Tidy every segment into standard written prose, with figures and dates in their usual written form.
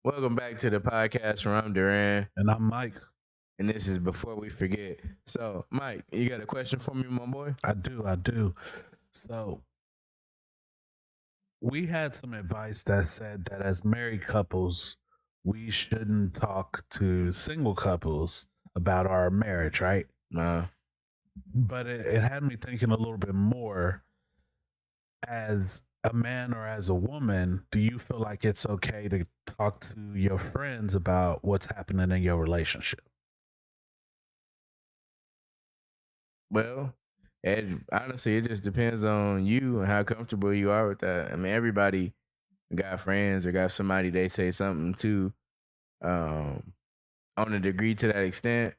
Welcome back to the podcast where I'm Duran, And I'm Mike. and this is Before We Forget. So, Mike, you got a question for me, my boy? I do. So we had some advice that said that as married couples, we shouldn't talk to single couples about our marriage, right? Nah. But it had me thinking a little bit more. As a man or as a woman, do you feel like it's okay to talk to your friends about what's happening in your relationship? Well, honestly, it just depends on you and how comfortable you are with that. I mean, everybody got friends or got somebody they say something to. Um, on a degree to that extent,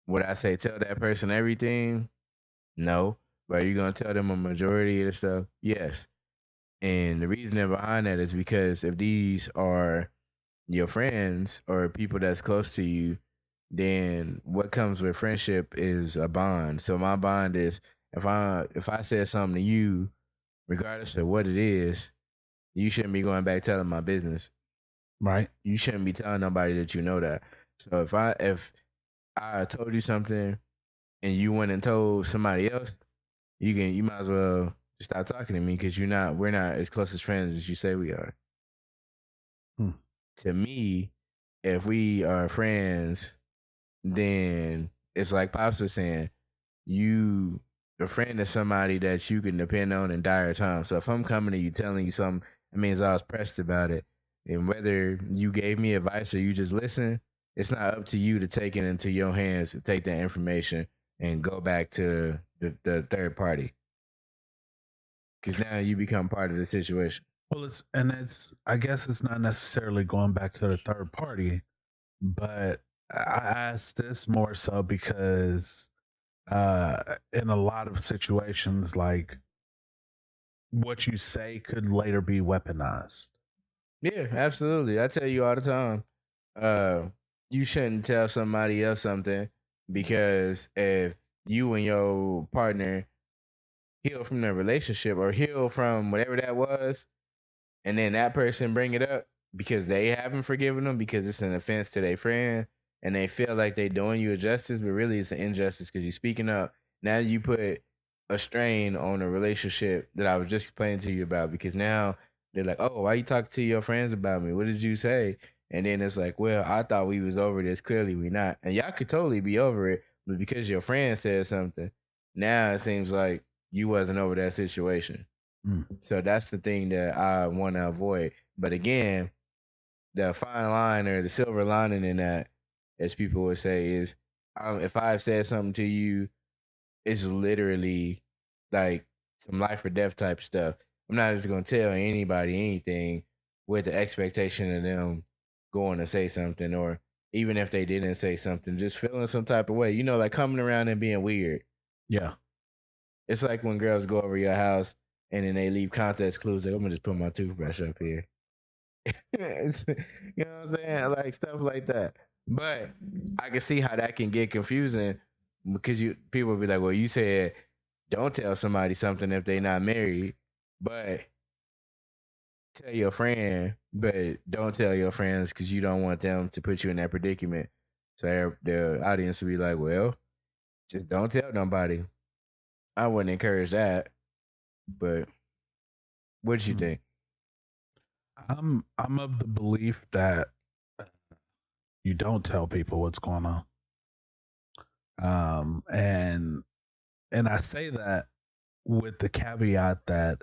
would I say tell that person everything? No. But are you gonna tell them a majority of the stuff? Yes. And the reasoning behind that is because if these are your friends or people that's close to you, then what comes with friendship is a bond. So my bond is if I said something to you, regardless of what it is, you shouldn't be going back telling my business. Right? You shouldn't be telling nobody that you know that. So if I told you something and you went and told somebody else, you might as well just stop talking to me because we're not as close as friends as you say we are. Hmm. To me, if we are friends, then it's like Pops was saying, you a friend is somebody that you can depend on in dire times. So if I'm coming to you telling you something, it means I was pressed about it. And whether you gave me advice or you just listen, it's not up to you to take it into your hands to take that information and go back to the third party. Because now you become part of the situation. Well, it's I guess it's not necessarily going back to the third party, but I asked this more so because in a lot of situations, like what you say could later be weaponized. Yeah, absolutely. I tell you all the time. Uh, you shouldn't tell somebody else something because if you and your partner heal from their relationship or heal from whatever that was, and then that person bring it up because they haven't forgiven them because it's an offense to their friend and they feel like they doing you a justice, but really it's an injustice because you're speaking up. Now you put a strain on a relationship that I was just explaining to you about because now they're like, oh, why you talking to your friends about me? What did you say? And then it's like, well, I thought we was over this. Clearly we not. And y'all could totally be over it, but because your friend said something, now it seems like you wasn't over that situation. Mm. So that's the thing that I want to avoid. But again, the fine line or the silver lining in that, as people would say, is if I've said something to you, it's literally like some life or death type stuff. I'm not just going to tell anybody anything with the expectation of them going to say something, or even if they didn't say something, just feeling some type of way. You know, like coming around and being weird. Yeah. It's like when girls go over your house and then they leave context clues. Like, I'm gonna just put my toothbrush up here. You know what I'm saying? Like stuff like that. But I can see how that can get confusing because you people will be like, well, you said don't tell somebody something if they're not married, but tell your friend, but don't tell your friends because you don't want them to put you in that predicament. So the audience will be like, well, just don't tell nobody. I wouldn't encourage that, but what do you Mm. think? I'm of the belief that you don't tell people what's going on. Um and and I say that with the caveat that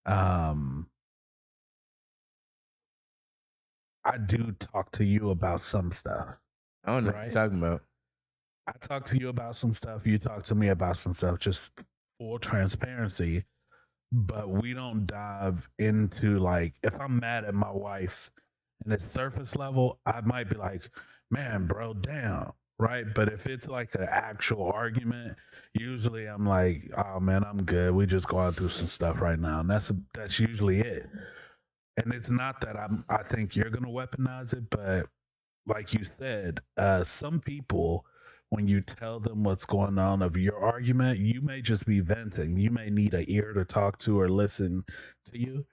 um I do talk to you about some stuff, I don't know what you're right? talking about. I talk to you about some stuff, you talk to me about some stuff, just full transparency. But we don't dive into, like, if I'm mad at my wife and it's surface level, I might be like, man, bro, damn. Right. But if it's like an actual argument, usually I'm like, oh man, I'm good. We just going through some stuff right now. And that's usually it. And it's not that I think you're gonna weaponize it, but like you said, some people, when you tell them what's going on of your argument, you may just be venting. You may need an ear to talk to or listen to you.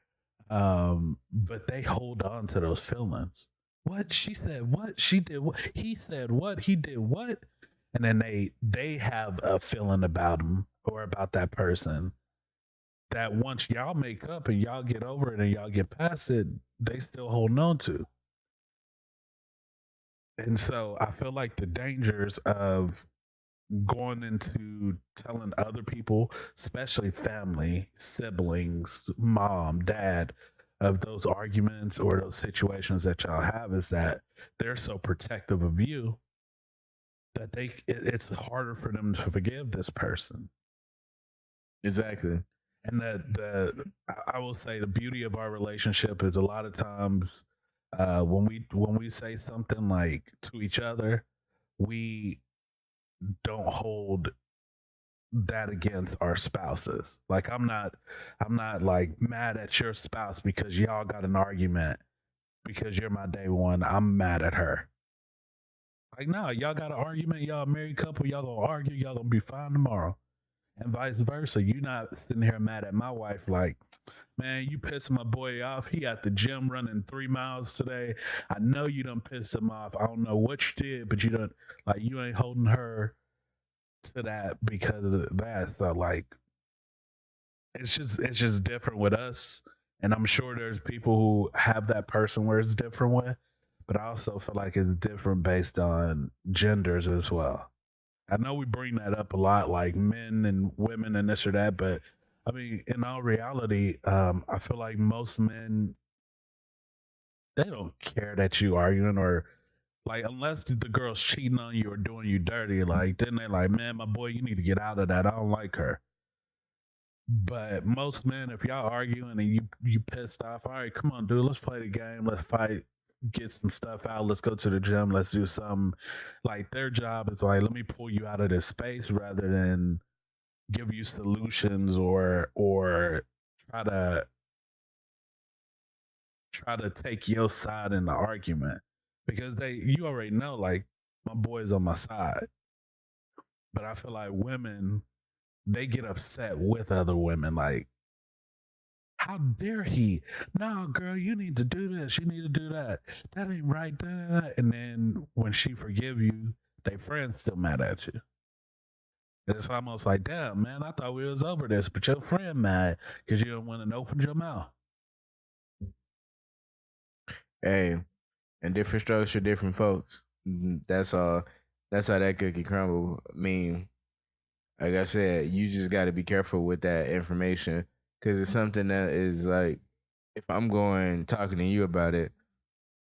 But they hold on to those feelings. what? She said what? She did what? He said what? He did what? And then they have a feeling about him or about that person that once y'all make up and y'all get over it and y'all get past it, they still holding on to. And so I feel like the dangers of going into telling other people, especially family, siblings, mom, dad, of those arguments or those situations that y'all have is that they're so protective of you that it's harder for them to forgive this person. Exactly. And I will say the beauty of our relationship is a lot of times when we say something like to each other, we don't hold that against our spouses. Like I'm not like mad at your spouse because y'all got an argument because you're my day one. I'm mad at her. Like, no, y'all got an argument, y'all a married couple, y'all gonna argue, y'all gonna be fine tomorrow. And vice versa. You're not sitting here mad at my wife like, man, you pissing my boy off. He at the gym running 3 miles today. I know you done pissed him off. I don't know what you did, but you ain't holding her to that because of that. So like it's just different with us. And I'm sure there's people who have that person where it's different with, but I also feel like it's different based on genders as well. I know we bring that up a lot, like men and women and this or that, but I mean, in all reality, I feel like most men they don't care that you arguing or like unless the girl's cheating on you or doing you dirty, like then they're like, man, my boy, you need to get out of that. I don't like her. But most men, if y'all arguing and you pissed off, all right, come on, dude, let's play the game, let's fight, get some stuff out, let's go to the gym, let's do something. Like their job is like, let me pull you out of this space rather than give you solutions or try to take your side in the argument because you already know like my boy's on my side. But I feel like women they get upset with other women like how dare he? No, girl, you need to do this. You need to do that. That ain't right. And then when she forgive you, they friends still mad at you. It's almost like, damn, man, I thought we was over this, but your friend mad because you don't want to open your mouth. Hey, and different strokes for different folks. That's all. That's how that cookie crumble. I mean, like I said, you just got to be careful with that information because it's something that is like, if I'm going talking to you about it,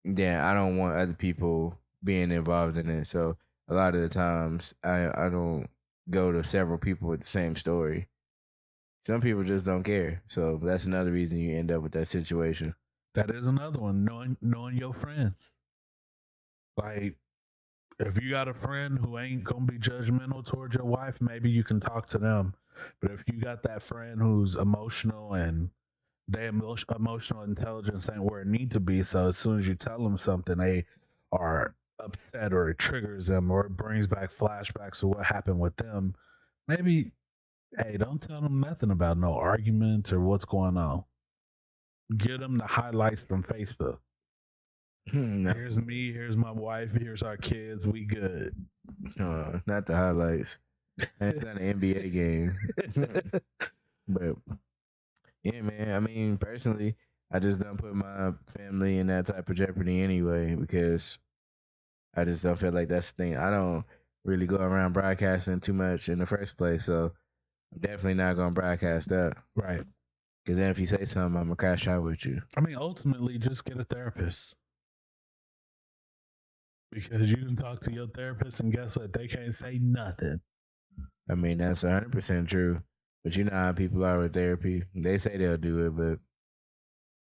then I don't want other people being involved in it. So a lot of the times, I don't go to several people with the same story. Some people just don't care. So that's another reason you end up with that situation. That is another one, knowing your friends. Like if you got a friend who ain't gonna be judgmental towards your wife, maybe you can talk to them. But if you got that friend who's emotional and their emotional intelligence ain't where it need to be, so as soon as you tell them something, they are upset or it triggers them or it brings back flashbacks of what happened with them. Maybe, hey, don't tell them nothing about no arguments or what's going on. Give them the highlights from Facebook. No, Here's me, here's my wife, here's our kids, we good. not the highlights. And it's not an NBA game. But yeah, man. I mean, personally, I just don't put my family in that type of jeopardy anyway because I just don't feel like that's the thing. I don't really go around broadcasting too much in the first place, so I'm definitely not gonna broadcast that. Right. Because then if you say something, I'm gonna crash out with you. I mean, ultimately, just get a therapist. Because you can talk to your therapist and guess what? They can't say nothing. I mean, that's 100% true. But you know how people are with therapy. They say they'll do it, but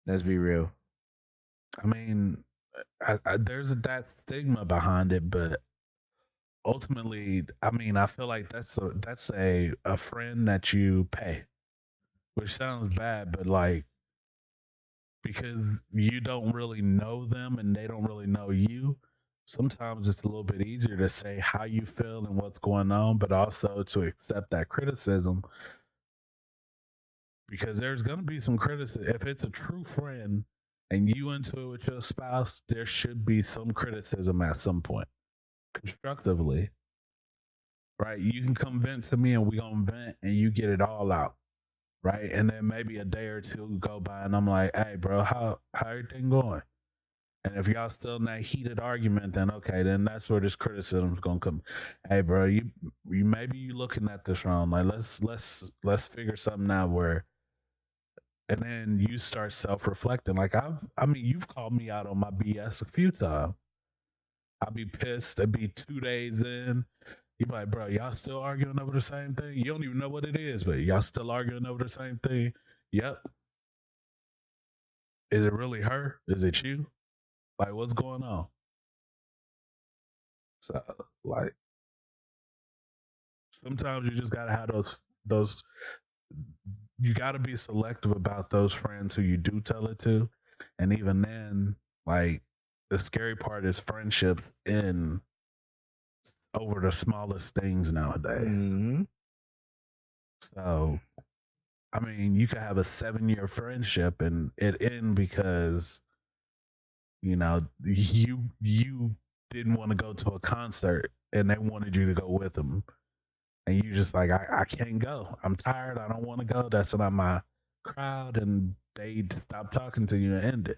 let's be real. I mean, there's that stigma behind it, but ultimately, I mean, I feel like that's a friend that you pay, which sounds bad, but like because you don't really know them and they don't really know you. Sometimes it's a little bit easier to say how you feel and what's going on, but also to accept that criticism because there's going to be some criticism. If it's a true friend, and you into it with your spouse, there should be some criticism at some point, constructively, right? You can come vent to me and we gonna vent and you get it all out, right? And then maybe a day or two go by and I'm like, hey bro, how everything going? And if y'all still in that heated argument, then okay, then that's where this criticism's gonna come. Hey bro, you maybe you looking at this wrong. Like let's figure something out where, and then you start self-reflecting. Like I mean, you've called me out on my BS a few times. I'll be pissed. It'd be 2 days in. You be like, bro, y'all still arguing over the same thing? You don't even know what it is, but y'all still arguing over the same thing. Yep. Is it really her? Is it you? Like, what's going on? So, like, sometimes you just gotta have those. You gotta be selective about those friends who you do tell it to, and even then, like, the scary part is friendships in over the smallest things nowadays. Mm-hmm. So, I mean, you could have a 7-year friendship and it end because you didn't want to go to a concert and they wanted you to go with them, and you just like, I can't go. I'm tired. I don't want to go. That's not my crowd, and they stop talking to you and end it.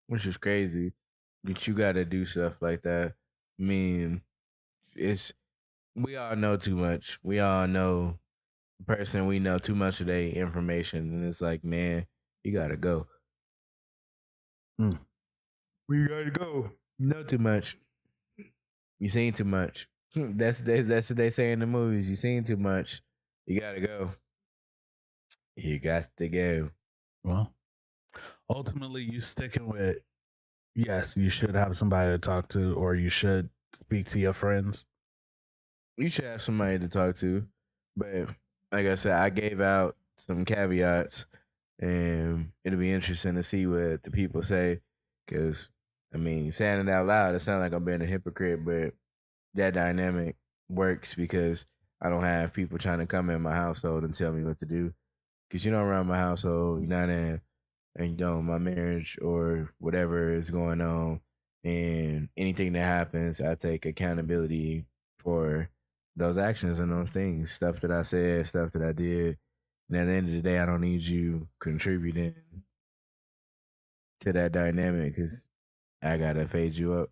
Which is crazy that you got to do stuff like that. I mean, we all know too much. We all know the person we know too much of their information, and it's like, man, you gotta go. We gotta go. You know too much. You seen too much. That's what they say in the movies. You seen too much. You gotta go. You got to go. Well, ultimately, you sticking with, yes, you should have somebody to talk to, or you should speak to your friends. You should have somebody to talk to, but like I said, I gave out some caveats, and it'll be interesting to see what the people say. Because I mean, saying it out loud, it sounds like I'm being a hypocrite, but that dynamic works because I don't have people trying to come in my household and tell me what to do. Because you don't run my household, you're not in, and you know my marriage or whatever is going on, and anything that happens, I take accountability for those actions and those things, stuff that I said, stuff that I did. And at the end of the day, I don't need you contributing to that dynamic because I gotta fade you up.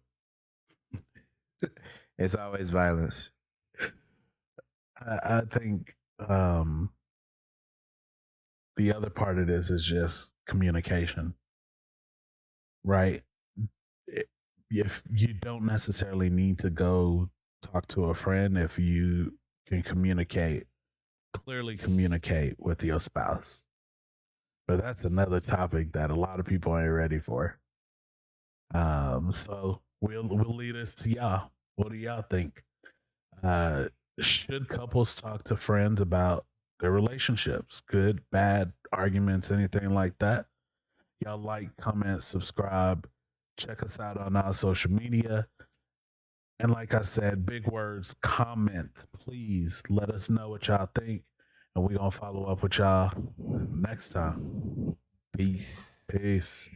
It's always violence. I think the other part of this is just communication, right? If you don't necessarily need to go talk to a friend, if you can clearly communicate with your spouse. But that's another topic that a lot of people ain't ready for. So we'll lead us to y'all. What do y'all think? Should couples talk to friends about their relationships? Good, bad, arguments, anything like that? Y'all like, comment, subscribe, check us out on our social media. And like I said, big words, comment, please let us know what y'all think. And we're going to follow up with y'all next time. Peace. Peace.